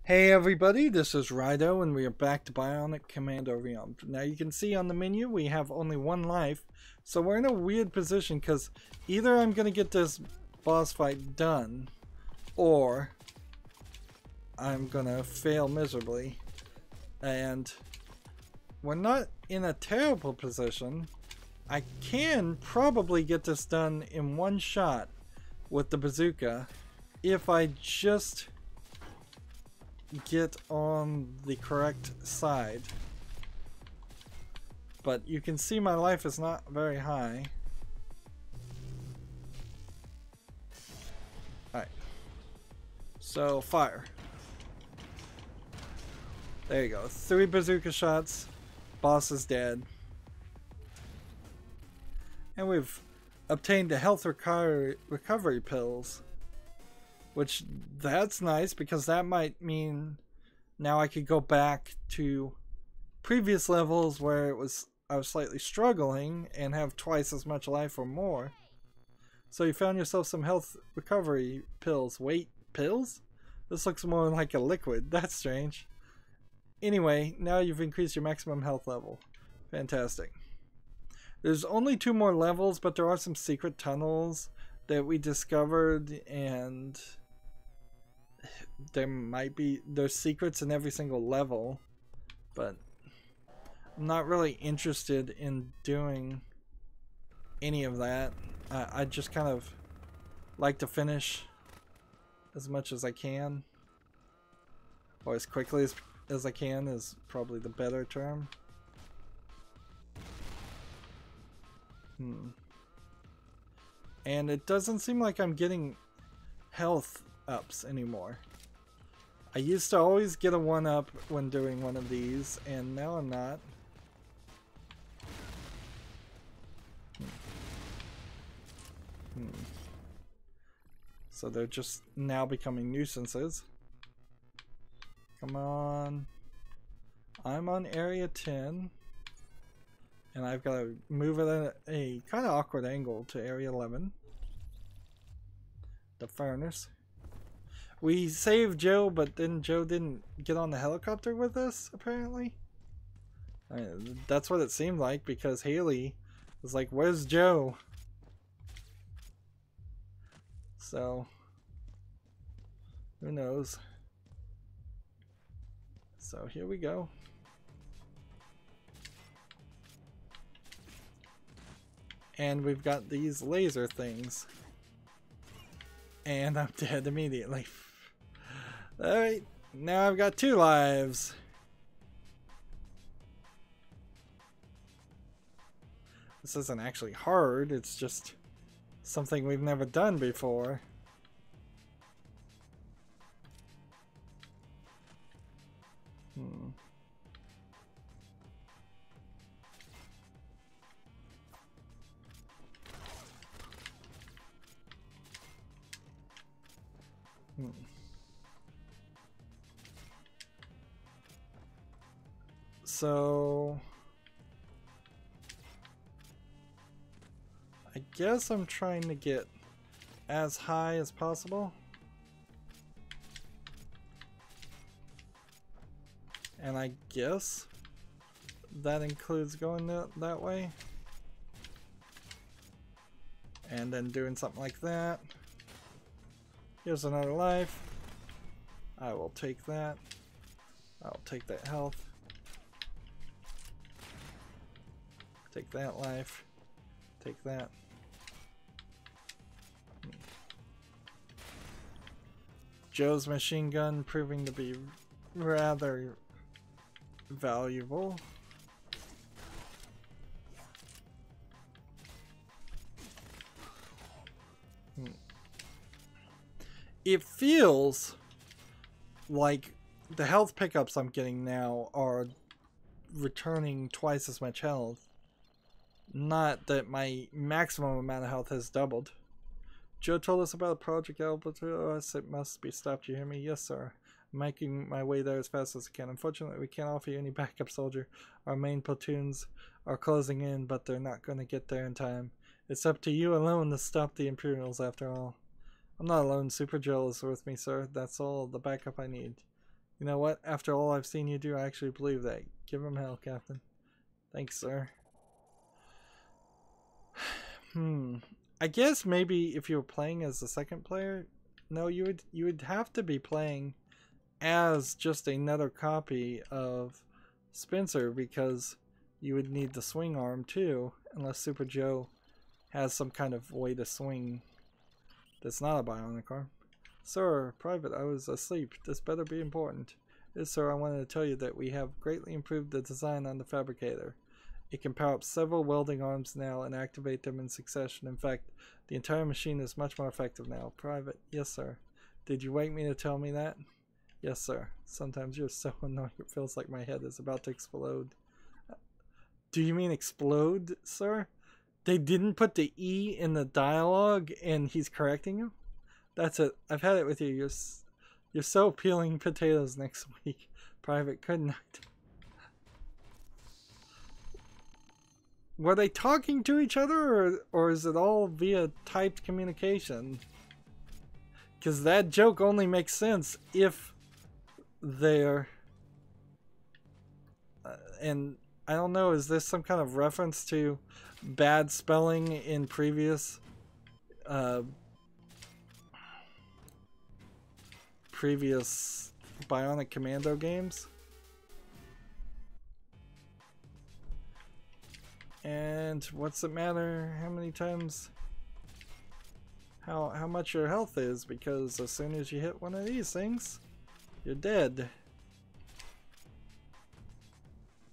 Hey everybody, this is Rydo and we are back to Bionic Commando Rearmed. Now you can see on the menu we have only one life, so we're in a weird position because either I'm going to get this boss fight done or I'm going to fail miserably. And we're not in a terrible position. I can probably get this done in one shot with the bazooka if I just get on the correct side. But you can see my life is not very high. Alright. So, fire. There you go. 3 bazooka shots. Boss is dead. And we've obtained the health recovery pills. Which, that's nice, because that might mean now I could go back to previous levels where I was slightly struggling and have twice as much life or more. So you found yourself some health recovery pills. Wait, pills? This looks more like a liquid. That's strange. Anyway, now you've increased your maximum health level. Fantastic. There's only 2 more levels, but there are some secret tunnels that we discovered, and there's secrets in every single level, but I'm not really interested in doing any of that. I just kind of like to finish as much as I can, or as quickly as I can is probably the better term. And it doesn't seem like I'm getting health ups anymore. I used to always get a 1-up when doing one of these, and now I'm not. So they're just now becoming nuisances. Come on. I'm on area 10. And I've got to move it at a kind of awkward angle to area 11. The furnace. We saved Joe, but then Joe didn't get on the helicopter with us, apparently. That's what it seemed like, because Haley was like, "Where's Joe?" So, who knows? So here we go. And we've got these laser things. And I'm dead immediately. Alright, now I've got 2 lives. This isn't actually hard, it's just something we've never done before. So I guess I'm trying to get as high as possible. And I guess that includes going that way. And then doing something like that. Here's another life. I will take that. I'll take that health. Take that life. Take that. Joe's machine gun proving to be rather valuable. It feels like the health pickups I'm getting now are returning twice as much health. Not that my maximum amount of health has doubled. Joe told us about Project Albatross. It must be stopped. You hear me? Yes, sir. I'm making my way there as fast as I can. Unfortunately, we can't offer you any backup, soldier. Our main platoons are closing in, but they're not going to get there in time. It's up to you alone to stop the Imperials, after all. I'm not alone. Super Joe is with me, sir. That's all the backup I need. You know what? After all I've seen you do, I actually believe that. Give him hell, Captain. Thanks, sir. I guess maybe if you were playing as the second player, no, you would have to be playing as just another copy of Spencer, because you would need the swing arm too, unless Super Joe has some kind of way to swing that's not a bionic arm. Sir, Private, I was asleep. This better be important. Yes, sir, I wanted to tell you that we have greatly improved the design on the fabricator. It can power up several welding arms now and activate them in succession. In fact, the entire machine is much more effective now. Private, yes, sir. Did you wake me to tell me that? Yes, sir. Sometimes you're so annoying it feels like my head is about to explode. Do you mean explode, sir? They didn't put the E in the dialogue and he's correcting you? That's it. I've had it with you. You're so peeling potatoes next week. Private, good night. Were they talking to each other, or is it all via typed communication? Because that joke only makes sense if they're... and I don't know, is this some kind of reference to bad spelling in previous... previous Bionic Commando games? And what's it matter how many times, how much your health is, because as soon as you hit one of these things, you're dead.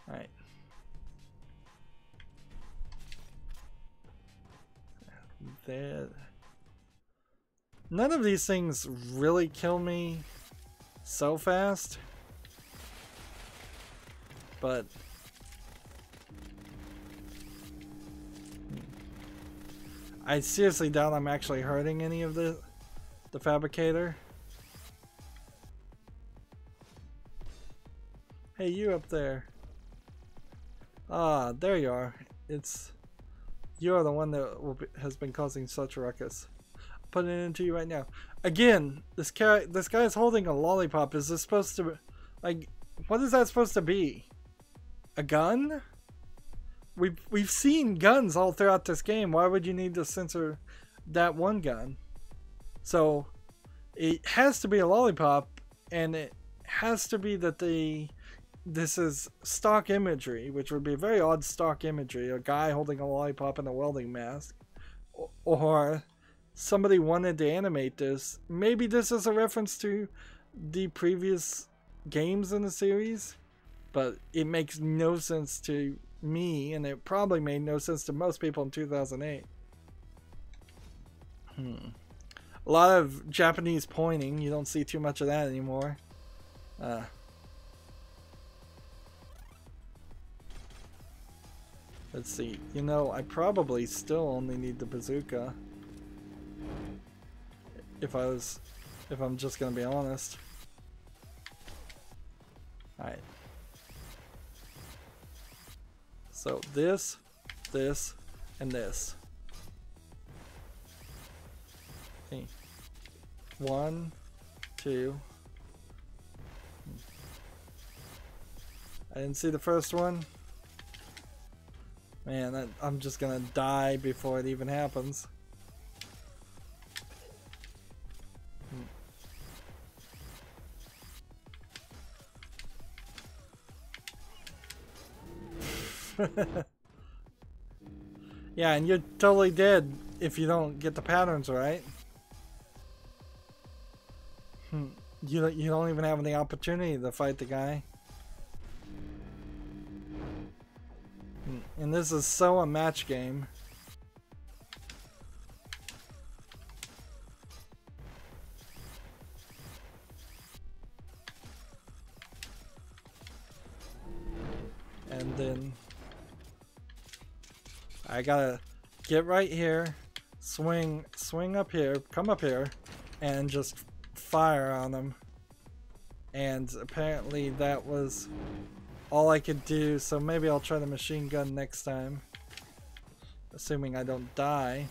Alright. None of these things really kill me so fast, but I seriously doubt I'm actually hurting any of the fabricator. Hey, you up there. Ah, there you are. You're the one that has been causing such a ruckus. Putting it into you right now. Again, this guy's holding a lollipop. Is this supposed to, like, what is that supposed to be? A gun? We've seen guns all throughout this game. Why would you need to censor that one gun? So it has to be a lollipop, and it has to be that this is stock imagery, which would be very odd stock imagery. A guy holding a lollipop and a welding mask, or somebody wanted to animate this. Maybe this is a reference to the previous games in the series, but it makes no sense to me, and it probably made no sense to most people in 2008. A lot of Japanese pointing. You don't see too much of that anymore. Let's see. You know, I probably still only need the bazooka. If I'm just gonna be honest. Alright. So this, and this. Okay. 1, 2. I didn't see the first one. Man, I'm just gonna die before it even happens. Yeah, and you're totally dead if you don't get the patterns right. You don't even have any opportunity to fight the guy. And this is so a match game. And then I gotta get right here, swing up here, come up here, and just fire on them. And apparently that was all I could do, so maybe I'll try the machine gun next time. Assuming I don't die.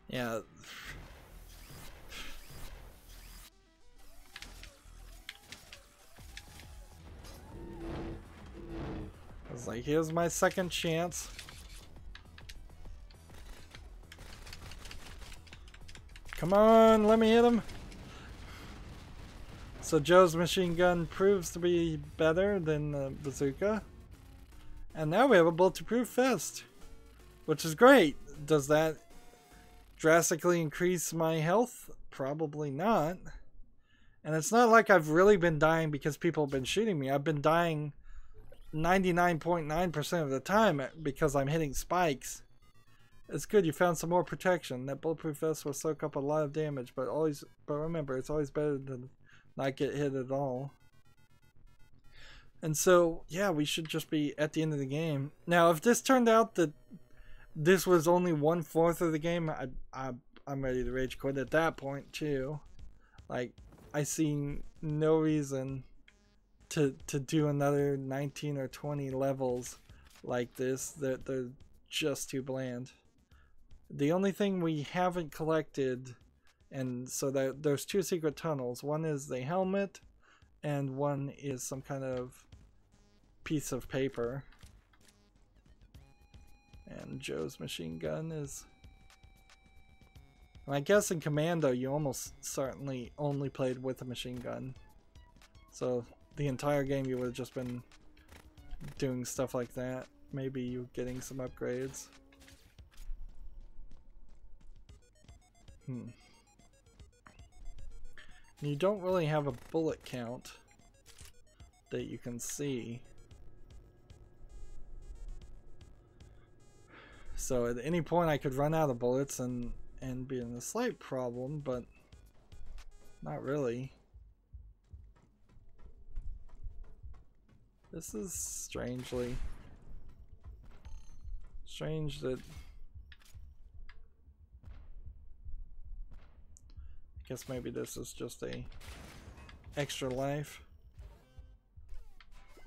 Yeah. I was like, here's my second chance. Come on, let me hit him. So Joe's machine gun proves to be better than the bazooka. And now we have a bulletproof vest, which is great. Does that drastically increase my health? Probably not. And it's not like I've really been dying because people have been shooting me. I've been dying 99.9% of the time because I'm hitting spikes. It's good you found some more protection. That bulletproof vest will soak up a lot of damage, but remember, it's always better than not get hit at all. And so, yeah, we should just be at the end of the game. Now, if this turned out that this was only 1/4 of the game, I'm ready to rage quit at that point too. Like, I see no reason to do another 19 or 20 levels like this. They're just too bland. The only thing we haven't collected, and so there's 2 secret tunnels. One is the helmet, and one is some kind of piece of paper. And Joe's machine gun is... I guess in Commando you almost certainly only played with a machine gun. So the entire game you would have just been doing stuff like that. Maybe you getting some upgrades. You don't really have a bullet count that you can see. So at any point I could run out of bullets and be in a slight problem, but not really. This is strange that... I guess maybe this is just a extra life.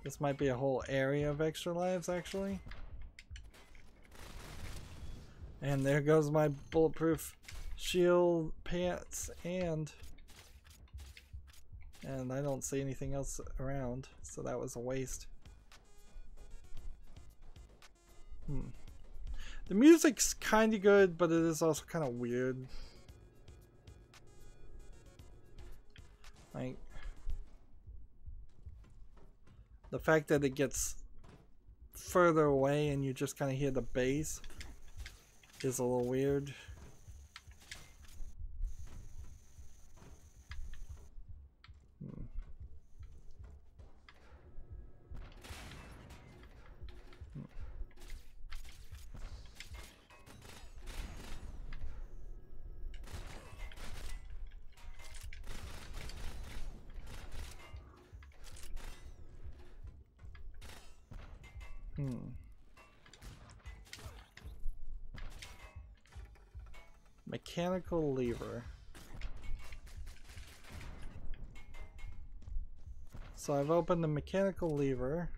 This might be a whole area of extra lives, actually. And there goes my bulletproof shield, pants, and I don't see anything else around, so that was a waste. The music's kind of good, but it is also kind of weird. Like, the fact that it gets further away and you just kind of hear the bass is a little weird. Mechanical lever. So I've opened the mechanical lever.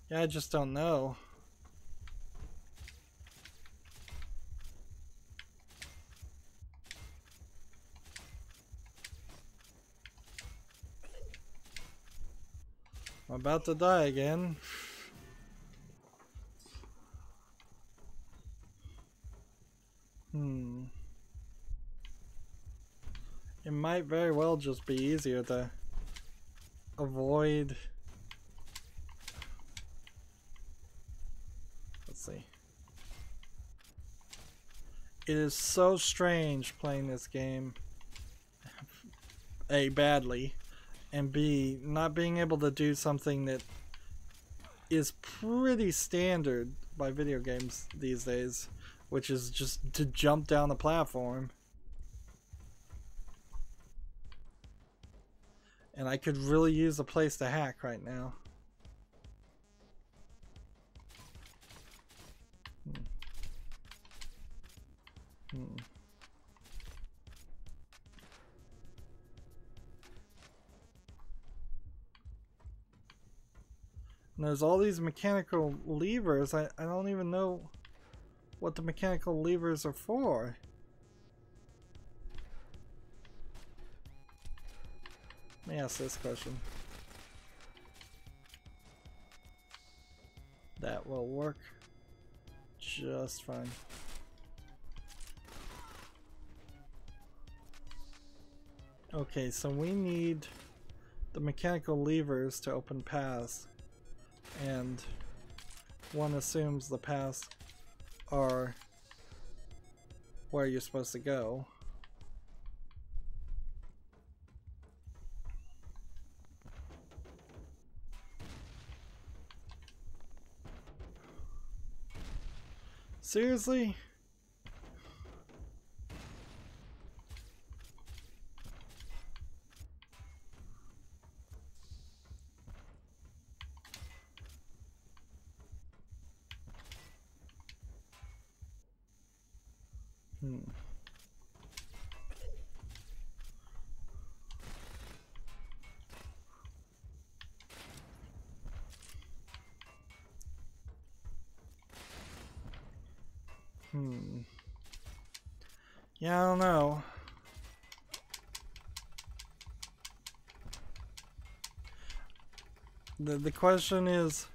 Yeah, I just don't know. I'm about to die again. It might very well just be easier to avoid. Let's see. It is so strange playing this game. A, badly, and B, not being able to do something that is pretty standard by video games these days, which is just to jump down the platform. And I could really use a place to hack right now. And there's all these mechanical levers. I don't even know what the mechanical levers are for. Let me ask this question. That will work just fine. Okay, so we need the mechanical levers to open paths, and one assumes the paths are where you're supposed to go. Seriously? Yeah, I don't know. The question is,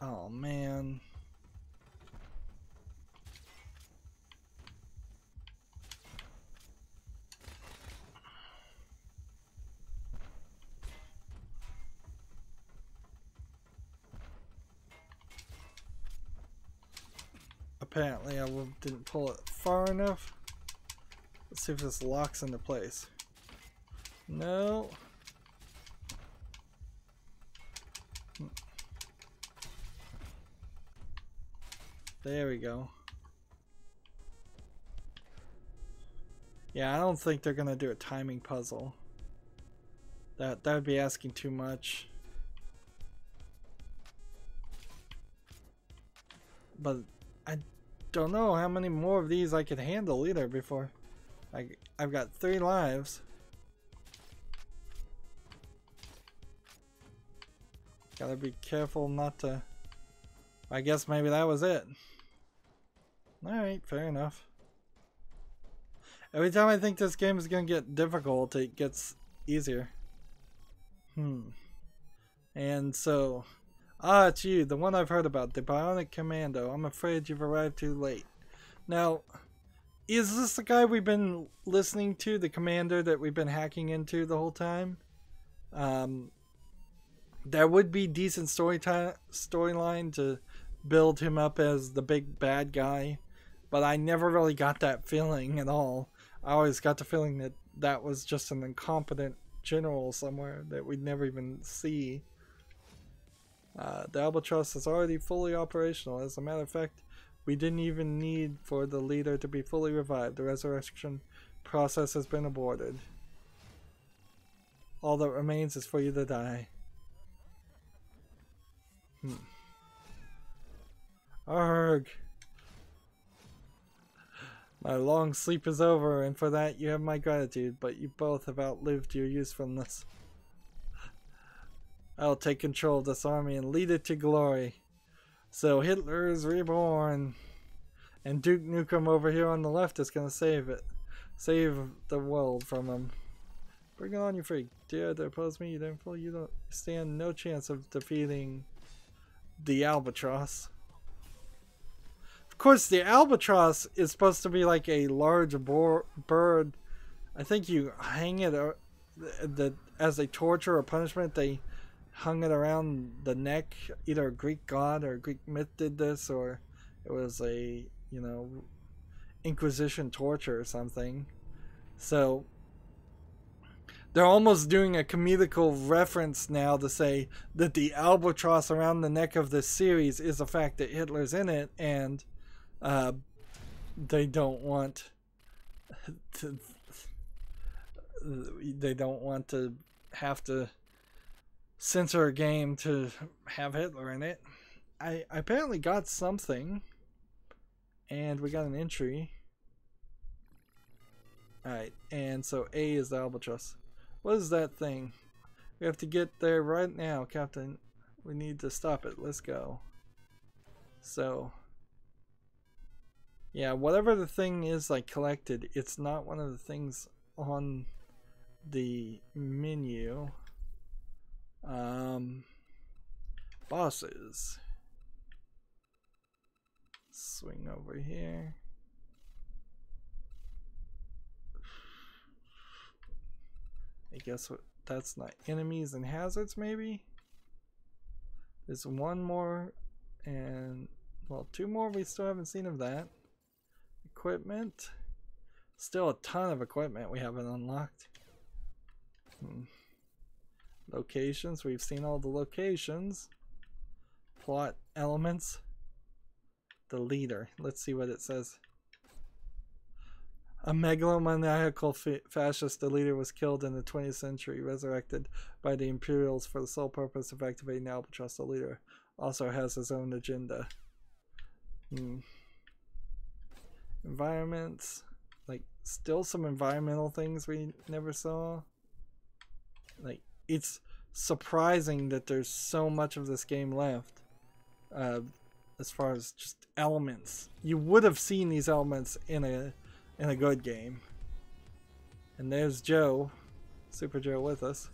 oh man. Apparently I didn't pull it far enough. Let's see if this locks into place. No. There we go. Yeah, I don't think they're gonna do a timing puzzle. That would be asking too much. But I don't know how many more of these I could handle either before. I've got 3 lives. Gotta be careful not to... I guess maybe that was it. Alright, fair enough. Every time I think this game is gonna get difficult, it gets easier. And so... Ah, it's you, the one I've heard about, the Bionic Commando. I'm afraid you've arrived too late. Now, is this the guy we've been listening to, the commander that we've been hacking into the whole time? There would be decent storyline to build him up as the big bad guy, but I never really got that feeling at all. I always got the feeling that that was just an incompetent general somewhere that we'd never even see. The Albatross is already fully operational. As a matter of fact, we didn't even need for the leader to be fully revived. The resurrection process has been aborted. All that remains is for you to die. Arrgh. My long sleep is over, and for that you have my gratitude, but you both have outlived your usefulness. I'll take control of this army and lead it to glory. So Hitler is reborn. And Duke Nukem over here on the left is going to save it. Save the world from him. Bring it on, you freak. Dare to oppose me, you damn fool. You don't stand no chance of defeating the Albatross. Of course, the Albatross is supposed to be like a large bird. I think you hang it as a torture or punishment. They hung it around the neck. Either a Greek god or a Greek myth did this, or it was a, you know, Inquisition torture or something. So they're almost doing a comedical reference now to say that the albatross around the neck of this series is the fact that Hitler's in it, and they don't want they don't want to have to censor a game to have Hitler in it. I apparently got something, and we got an entry. Alright, and so A is the albatross. What is that thing? We have to get there right now, Captain. We need to stop it. Let's go. So, yeah, whatever the thing is like collected, it's not one of the things on the menu. Bosses. Swing over here. I guess what that's not enemies and hazards, maybe? There's one more and, well, two more we still haven't seen of that. Equipment. Still a ton of equipment we haven't unlocked. Locations. We've seen all the locations. Plot elements. The leader. Let's see what it says. A megalomaniacal fascist, the leader was killed in the 20th century, resurrected by the Imperials for the sole purpose of activating Albatross. The leader also has his own agenda. Environments. Like, still some environmental things we never saw. Like, it's surprising that there's so much of this game left. As far as just elements. You would have seen these elements in a good game. And there's Joe, Super Joe, with us.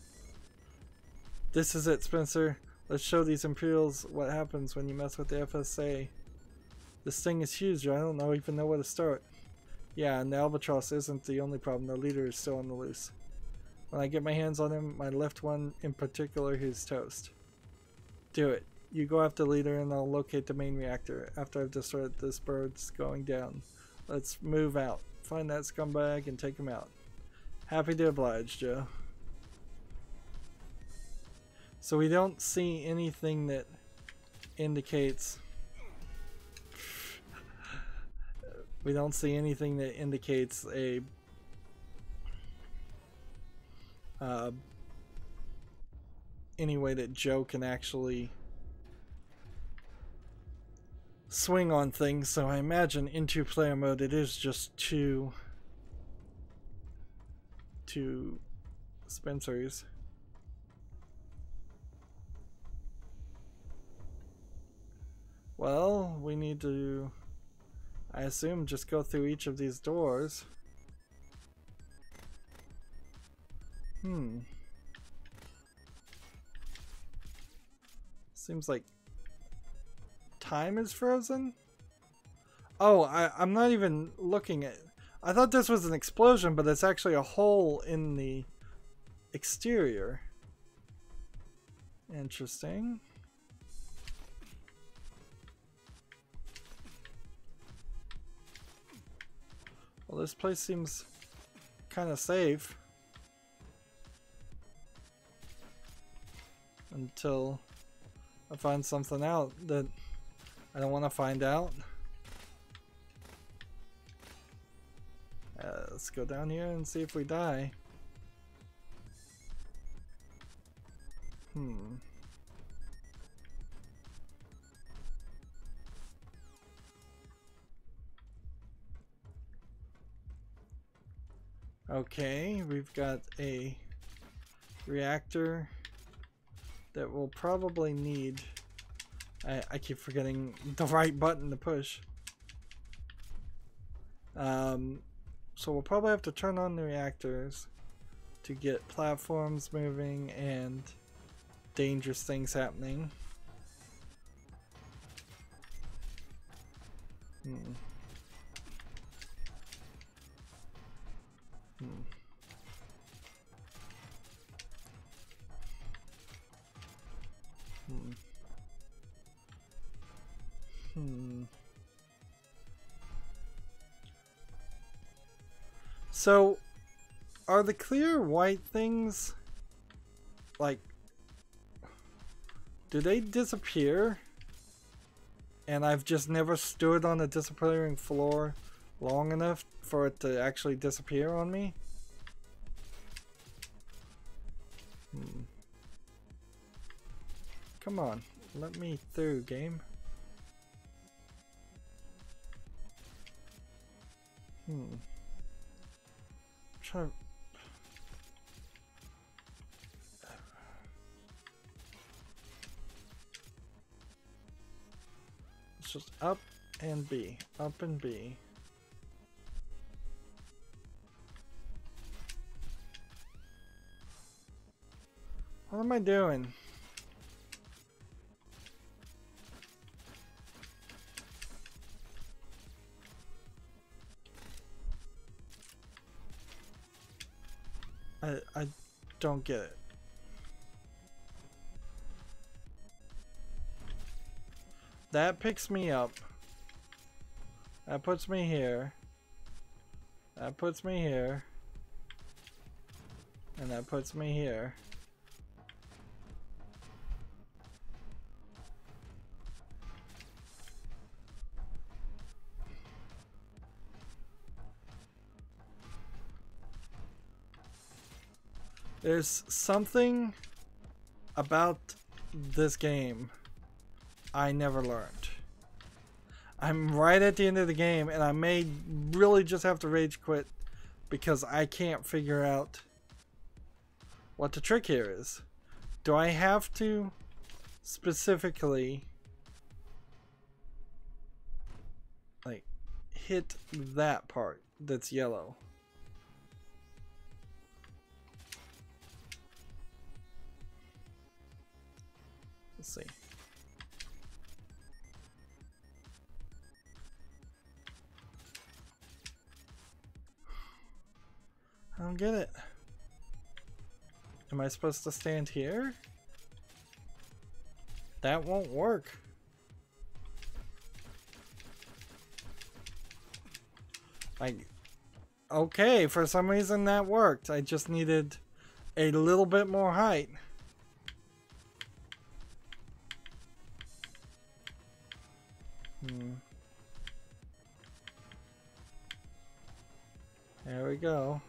This is it, Spencer. Let's show these Imperials what happens when you mess with the FSA. This thing is huge. I don't even know where to start. Yeah, and the Albatross isn't the only problem. The leader is still on the loose. When I get my hands on him, my left one in particular, he's toast. Do it. You go after the leader and I'll locate the main reactor. After I've destroyed this bird's going down. Let's move out. Find that scumbag and take him out. Happy to oblige, Joe. So we don't see anything that indicates... we don't see anything that indicates a... any way that Joe can actually swing on things, so I imagine in two-player mode it is just two Spencers. Well, we need to, I assume, just go through each of these doors. Seems like time is frozen? Oh, I'm not even looking at... I thought this was an explosion, but it's actually a hole in the exterior. Interesting. Well, this place seems kind of safe. Until I find something out that I don't want to find out. Let's go down here and see if we die. Okay, we've got a reactor that will probably need... I keep forgetting the right button to push. So we'll probably have to turn on the reactors to get platforms moving and dangerous things happening. So, are the clear white things, like, do they disappear? And I've just never stood on a disappearing floor long enough for it to actually disappear on me? Come on, let me through, game. Try. It's just up and B, up and B. What am I doing? I don't get it. That picks me up. That puts me here. That puts me here. And that puts me here. There's something about this game I never learned. I'm right at the end of the game and I may really just have to rage quit because I can't figure out what the trick here is. Do I have to specifically like hit that part that's yellow? Let's see. I don't get it. Am I supposed to stand here? That won't work. Okay, for some reason that worked. I just needed a little bit more height. There we go.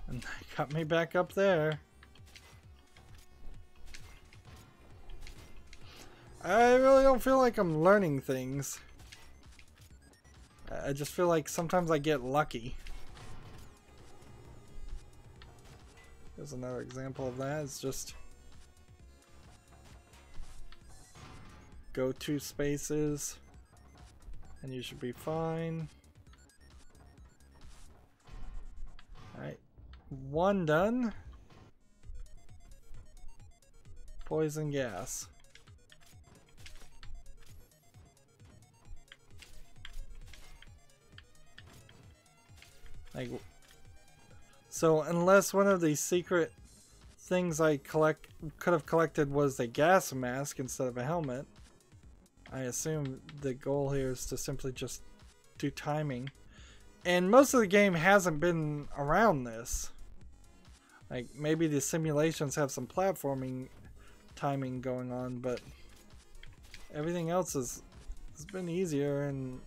And that got me back up there. I really don't feel like I'm learning things. I just feel like sometimes I get lucky. Here's another example of that. It's just go 2 spaces and you should be fine. Alright. 1 done. Poison gas. Like, so unless one of these secret things I could have collected was a gas mask instead of a helmet, I assume the goal here is to simply just do timing. And most of the game hasn't been around this. Like, maybe the simulations have some platforming timing going on, but everything else has been easier and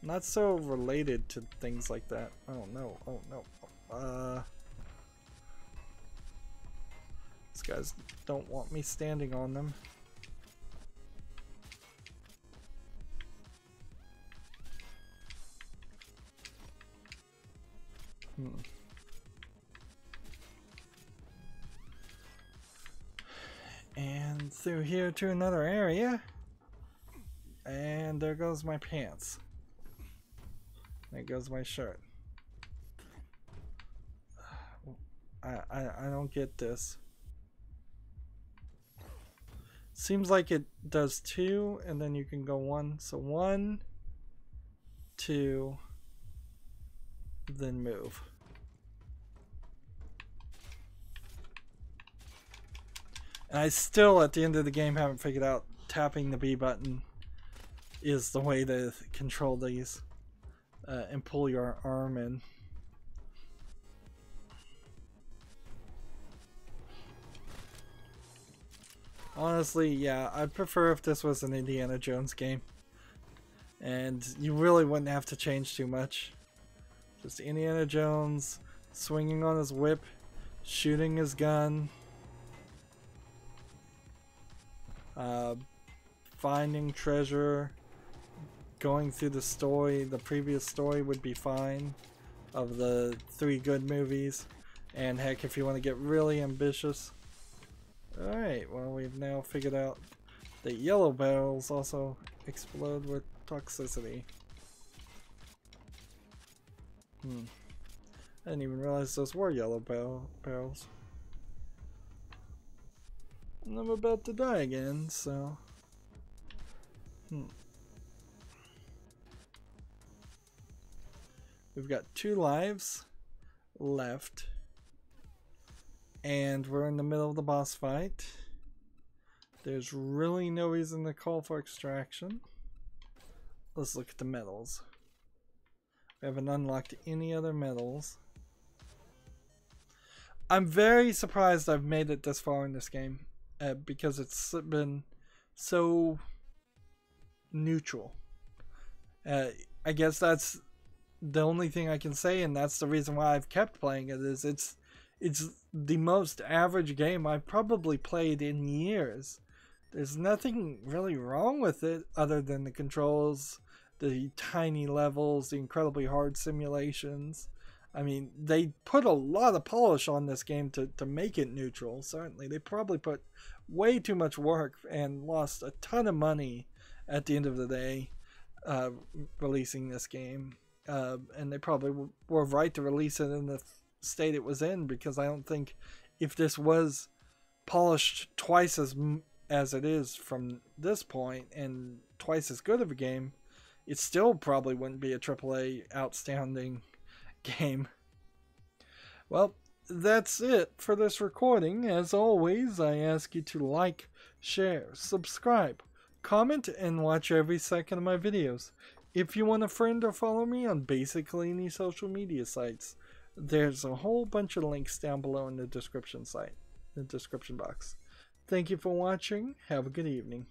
not so related to things like that. Oh no, oh no. These guys don't want me standing on them. And through here to another area. And there goes my pants. There goes my shirt. I don't get this. Seems like it does 2 and then you can go 1. So 1, 2, then move. And I still, at the end of the game, haven't figured out tapping the B button is the way to control these and pull your arm in. Honestly, yeah, I'd prefer if this was an Indiana Jones game. And you really wouldn't have to change too much. Just Indiana Jones swinging on his whip, shooting his gun, finding treasure, going through the story. The previous story would be fine of the 3 good movies. And heck, if you want to get really ambitious. Alright, well, we've now figured out that yellow barrels also explode with toxicity. I didn't even realize those were yellow barrels. And I'm about to die again, so... We've got 2 lives left. And we're in the middle of the boss fight. There's really no reason to call for extraction. Let's look at the medals. We haven't unlocked any other medals. I'm very surprised I've made it this far in this game. Because it's been so neutral. I guess that's the only thing I can say, and that's the reason why I've kept playing it. Is it's the most average game I've probably played in years. There's nothing really wrong with it other than the controls, the tiny levels, the incredibly hard simulations. I mean, they put a lot of polish on this game to make it neutral, certainly. They probably put way too much work and lost a ton of money at the end of the day releasing this game. And they probably were right to release it in the state it was in, because I don't think if this was polished twice as it is from this point and twice as good of a game, it still probably wouldn't be a AAA outstanding game. Well, that's it for this recording. As always, I ask you to like, share, subscribe, comment, and watch every second of my videos. If you want a friend or follow me on basically any social media sites, there's a whole bunch of links down below in the description box. Thank you for watching. Have a good evening.